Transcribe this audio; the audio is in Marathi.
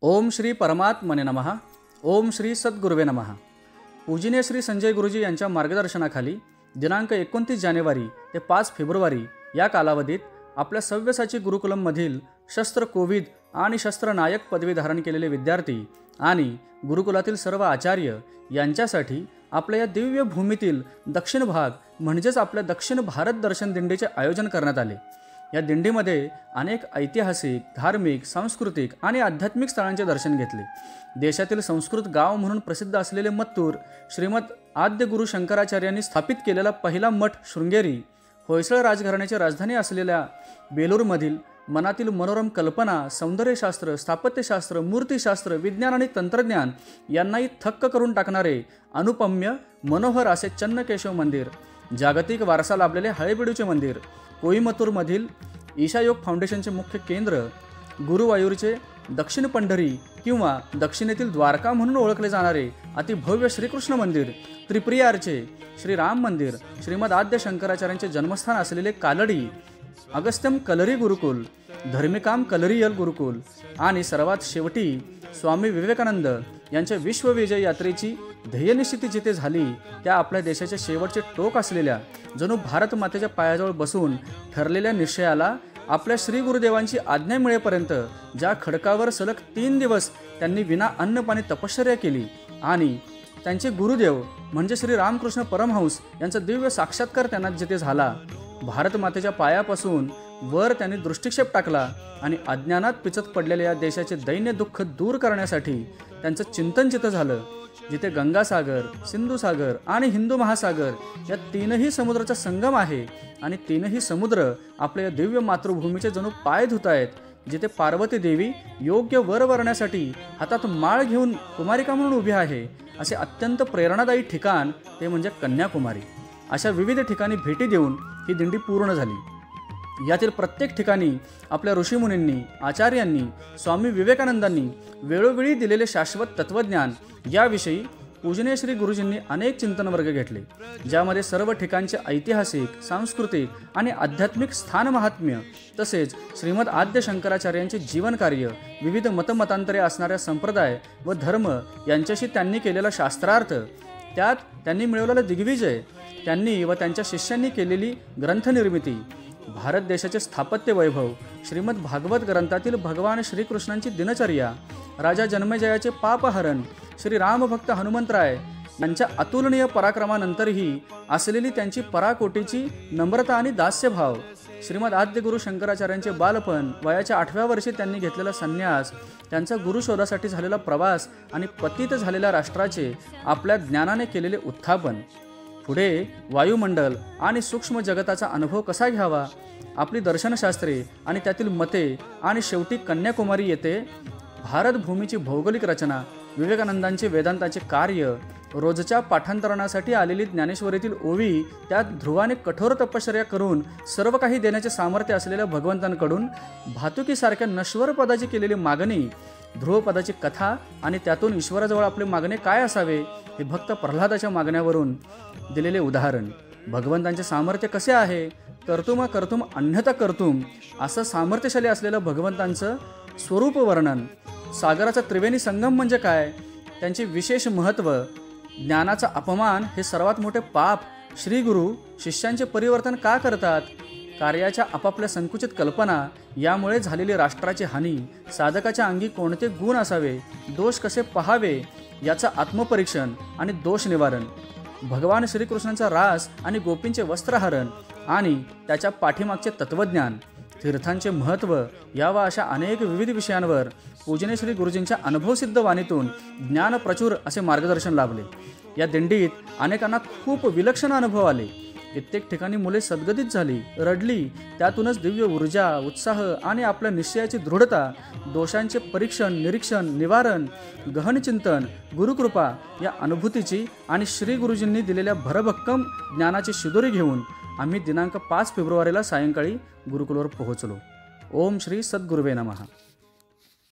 ओम श्री परमात्मने नमः. ओम श्री सद्गुरुवे नमः. पूजनीय श्री संजय गुरुजी यांच्या मार्गदर्शनाखाली दिनांक 29 जानेवारी ते 5 फेब्रुवारी या कालावधीत आपल्या सव्यसाची गुरुकुलममधील शस्त्र कोविद आणि शस्त्र नायक पदवी धारण केलेले विद्यार्थी आणि गुरुकुलातील सर्व आचार्य यांच्यासाठी आपल्या या दिव्य भूमीतील दक्षिण भाग म्हणजेच आपल्या दक्षिण भारत दर्शन दिंडीचे आयोजन करण्यात आले. या दिंडीमध्ये अनेक ऐतिहासिक, धार्मिक, सांस्कृतिक आणि आध्यात्मिक स्थळांचे दर्शन घेतले. देशातील संस्कृत गाव म्हणून प्रसिद्ध असलेले मत्तूर, श्रीमद आद्य गुरु शंकराचार्यांनी स्थापित केलेला पहिला मठ शृंगेरी, होयसळ राजघराण्याची राजधानी असलेल्या बेलूरमधील मनातील मनोरम कल्पना, सौंदर्यशास्त्र, स्थापत्यशास्त्र, मूर्तिशास्त्र, विज्ञान आणि तंत्रज्ञान यांनाही थक्क करून टाकणारे अनुपम्य मनोहर असे चन्नकेशव मंदिर, जागतिक वारसा लाभलेले हळेबीडूचे मंदिर, कोईमतूरमधील ईशा योग फाउंडेशनचे मुख्य केंद्र, गुरुवायूरचे दक्षिण पंढरी किंवा दक्षिणेतील द्वारका म्हणून ओळखले जाणारे अतिभव्य श्रीकृष्ण मंदिर, त्रिप्रियारचे श्रीराम मंदिर, श्रीमद आद्य शंकराचार्यांचे जन्मस्थान असलेले कालडी, अगस्त्यम कलरी गुरुकुल, धर्मिकाम कलरीयल गुरुकुल आणि सर्वात शेवटी स्वामी विवेकानंद यांच्या विश्वविजय यात्रेची ध्येयनिश्चिती जिथे झाली त्या आपल्या देशाचे शेवटचे टोक असलेल्या जणू भारत मातेच्या पायाजवळ बसून ठरलेल्या निश्चयाला आपल्या श्री गुरुदेवांची आज्ञा मिळेपर्यंत ज्या खडकावर सलग 3 दिवस त्यांनी विना अन्न पाणी तपश्चर्या केली आणि त्यांचे गुरुदेव म्हणजे श्री रामकृष्ण परमहंस यांचा दिव्य साक्षात्कार त्यांना जिथे झाला, भारत मातेच्या पायापासून वर त्यांनी दृष्टिक्षेप टाकला आणि अज्ञानात पिचत पडलेल्या या देशाचे दैन्य दुःख दूर करण्यासाठी त्यांचं चिंतन जिथं झालं, जिथे गंगासागर, सिंधुसागर आणि हिंदू महासागर या 3ही समुद्राचा संगम आहे आणि 3ही समुद्र आपल्या या दिव्य मातृभूमीचे जणू पाय धुत आहेत, जिथे पार्वती देवी योग्य वर वरण्यासाठी हातात माळ घेऊन कुमारिका म्हणून उभी आहे, असे अत्यंत प्रेरणादायी ठिकाण ते म्हणजे कन्याकुमारी. अशा विविध ठिकाणी भेटी देऊन ही दिंडी पूर्ण झाली. यातील प्रत्येक ठिकाणी आपल्या ऋषीमुनींनी, आचार्यांनी, स्वामी विवेकानंदांनी वेळोवेळी दिलेले शाश्वत तत्वज्ञान याविषयी पूजनीय श्री गुरुजींनी अनेक चिंतन वर्ग घेतले, ज्यामध्ये सर्व ठिकाणचे ऐतिहासिक, सांस्कृतिक आणि आध्यात्मिक स्थान महात्म्य तसेच श्रीमद आद्य शंकराचार्यांचे जीवनकार्य, विविध मतमतांतरे असणाऱ्या संप्रदाय व धर्म यांच्याशी त्यांनी केलेला शास्त्रार्थ, त्यात त्यांनी मिळवलेला दिग्विजय, त्यांनी व त्यांच्या शिष्यांनी केलेली ग्रंथनिर्मिती, भारत देशाचे स्थापत्य वैभव, श्रीमद भागवत ग्रंथातील भगवान श्रीकृष्णांची दिनचर्या, राजा जन्मेजयाचे पापहरण, श्री रामभक्त हनुमंतराय यांच्या अतुलनीय पराक्रमानंतरही असलेली त्यांची पराकोटीची नम्रता आणि दास्यभाव, श्रीमद आद्य गुरु शंकराचार्यांचे बालपण, वयाच्या 8व्या वर्षी त्यांनी घेतलेला संन्यास, त्यांचा गुरुशोधासाठी झालेला प्रवास आणि पतित झालेल्या राष्ट्राचे आपल्या ज्ञानाने केलेले उत्थापन, पुढे वायुमंडल आणि सूक्ष्म जगताचा अनुभव कसा घ्यावा, आपली दर्शनशास्त्रे आणि त्यातील मते आणि शेवटी कन्याकुमारी येथे भारतभूमीची भौगोलिक रचना, विवेकानंदांचे वेदांताचे कार्य, रोजच्या पाठांतरणासाठी आलेली ज्ञानेश्वरीतील ओवी, त्यात ध्रुवाने कठोर तपश्चर्या करून सर्व काही देण्याचे सामर्थ्य असलेल्या भगवंतांकडून भातुकीसारख्या नश्वर पदाची केलेली मागणी, ध्रुवपदाची कथा आणि त्यातून ईश्वराजवळ आपले मागणे काय असावे हे भक्त प्रल्हादाच्या मागण्यावरून दिलेले उदाहरण, भगवंतांचे सामर्थ्य कसे आहे, कर्तुम कर्तुम अन्यथा कर्तुम असं सामर्थ्यशाली असलेलं भगवंतांचं स्वरूप वर्णन, सागराचा त्रिवेणी संगम म्हणजे काय, त्यांचे विशेष महत्त्व, ज्ञानाचा अपमान हे सर्वात मोठे पाप, श्री गुरु शिष्यांचे परिवर्तन का करतात, कार्याच्या आपापल्या संकुचित कल्पना, यामुळे झालेली राष्ट्राची हानी, साधकाच्या अंगी कोणते गुण असावे, दोष कसे पहावे याचं आत्मपरीक्षण आणि दोष निवारण, भगवान श्रीकृष्णांचा रास आणि गोपींचे वस्त्रहरण आणि त्याच्या पाठीमागचे तत्वज्ञान, तीर्थांचे महत्त्व या व अशा अनेक विविध विषयांवर पूजनीय श्री गुरुजींच्या अनुभवसिद्ध वाणीतून ज्ञानप्रचूर असे मार्गदर्शन लाभले. या दिंडीत अनेकांना खूप विलक्षण अनुभव आले. कित्येक ठिकाणी मुले सद्गदित झाली, रडली, त्यातूनच दिव्य ऊर्जा, उत्साह आणि आपल्या निश्चयाची दृढता, दोषांचे परीक्षण, निरीक्षण, निवारण, गहन चिंतन, गुरुकृपा या अनुभूतीची आणि श्री गुरुजींनी दिलेल्या भरभक्कम ज्ञानाची शिदोरी घेऊन आम्ही दिनांक 5 फेब्रुवारीला सायंकाळी गुरुकुलवर पोहोचलो. ओम श्री सद्गुरुवे नमः.